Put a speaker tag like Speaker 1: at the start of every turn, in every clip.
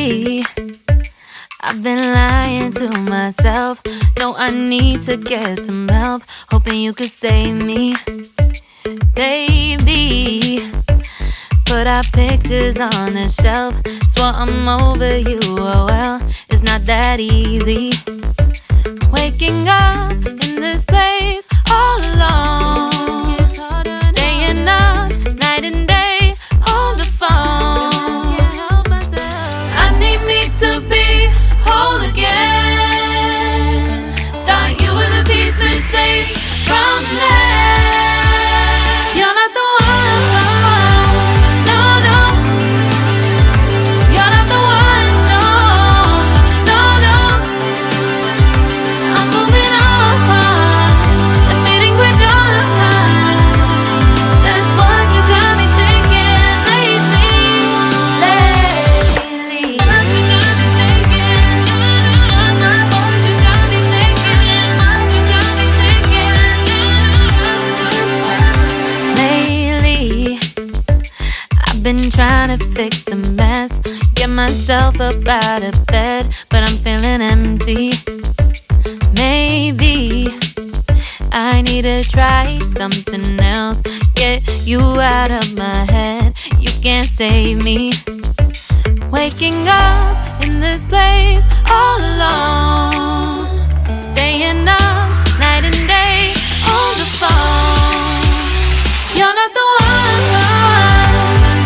Speaker 1: Lately, I've been lying to myself. No, I need to get some help. Hoping you could save me, baby. Put our pictures on the shelf. Swore I'm over you, oh well, it's not that easy. Waking up in this place all alone, staying up night and day on the phone. I need me to be whole again. Thought you were the piece missing from left. You're not the one, no, no. You're not the one, no, no, no. I'm moving on and meeting we're done. That's what you got me thinking lately. What you got me thinking. What you got me thinking. What you got me thinking. Lately, I've been trying to fix the mess, get myself up out of bed, but I'm feeling empty. Maybe I need to try something else, get you out of my head. You can't save me. Waking up in this place all alone, staying up night and day on the phone. You're not the one,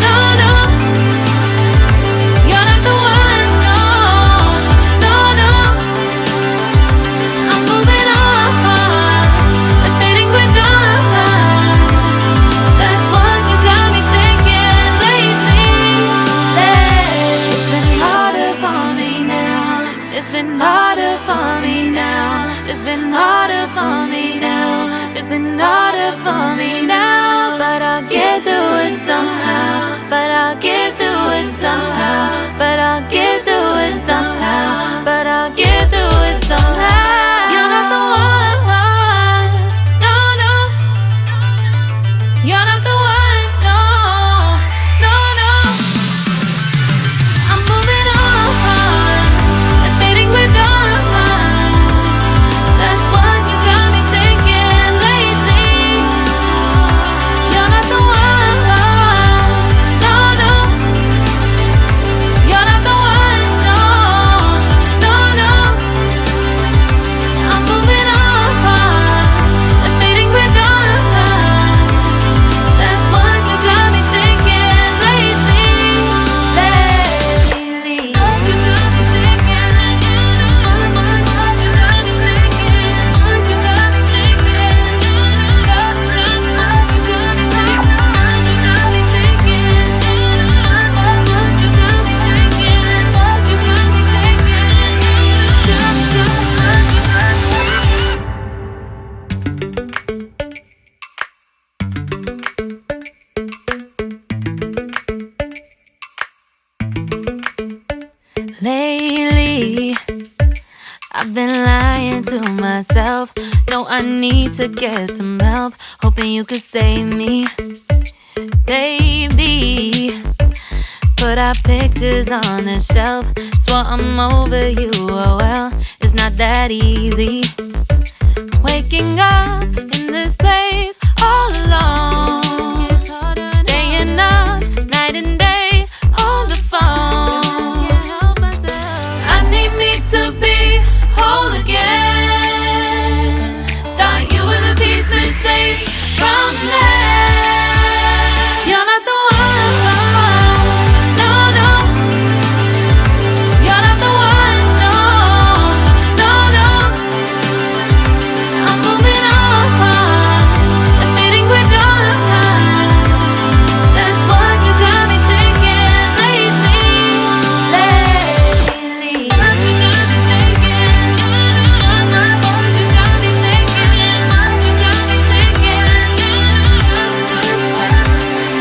Speaker 1: no, no. You're not the one, no, no, no. I'm moving on, admitting we're done. That's what you got me thinking lately. It's been harder for me now. It's been harder for me now. It's been harder for me now. It's been harder for me now. But I'll get through it somehow. But I'll get through it somehow. But I'll get through it somehow. But I'll get through it somehow. You're not the one, no, no. You're not the one, no, no, no. I'm moving on, admitting we're done. That's what you got me thinking lately. You're not the one, no, no. You're not the one, no, no, no. I'm moving on, admitting we're done. That's what you got me thinking lately. What you got me thinking. What you got me thinking. What you got me thinking. What you got me thinking. What you got me thinking. What you got me thinking. What you got me thinking. Lately, I've been lying to myself. No, I need to get some help. Hoping you could save me, baby. Put our pictures on the shelf. Swore I'm over you, oh well, it's not that easy. Waking up in this place all alone, staying up night and day on the phone. I need me to be whole again. Thought you were the piece missing from left. You're not the one, no, no. You're not the one, no, no, no. I'm moving on, admitting we're done. That's what you got me thinking lately. What you got me thinking. What you got me thinking. What you got me thinking.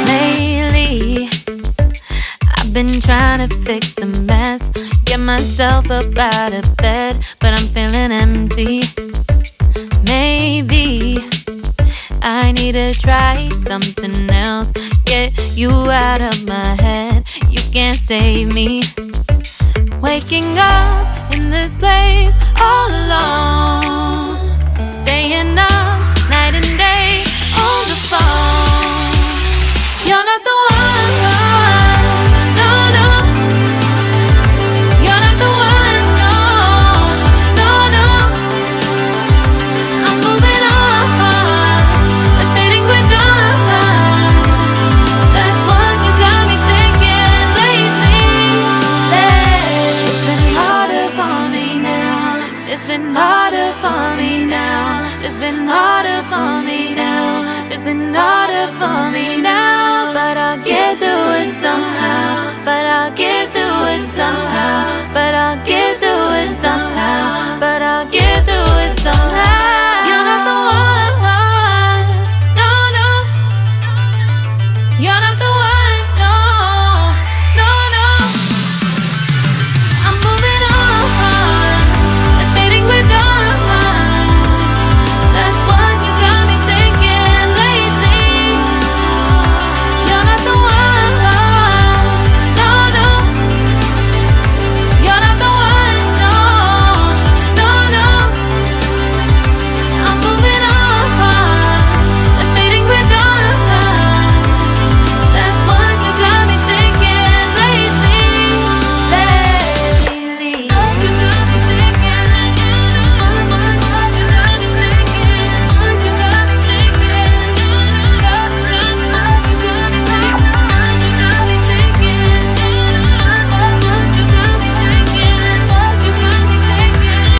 Speaker 1: Lately, I've been trying to fix the mess, get myself up out of bed, but I'm feeling empty. Maybe I need to try something else, get you out of my head. You can't save me. waking up in this place all alone, staying up night and day on the phone. You're not the one, no, no. You're not the one, no, no, no. I'm moving on and fading quicker. That's what you got me thinking lately. It's been harder for me now. It's been harder for me now. It's been harder for me now. It's been harder for me now. But I'll get through it somehow. But I'll get through it somehow.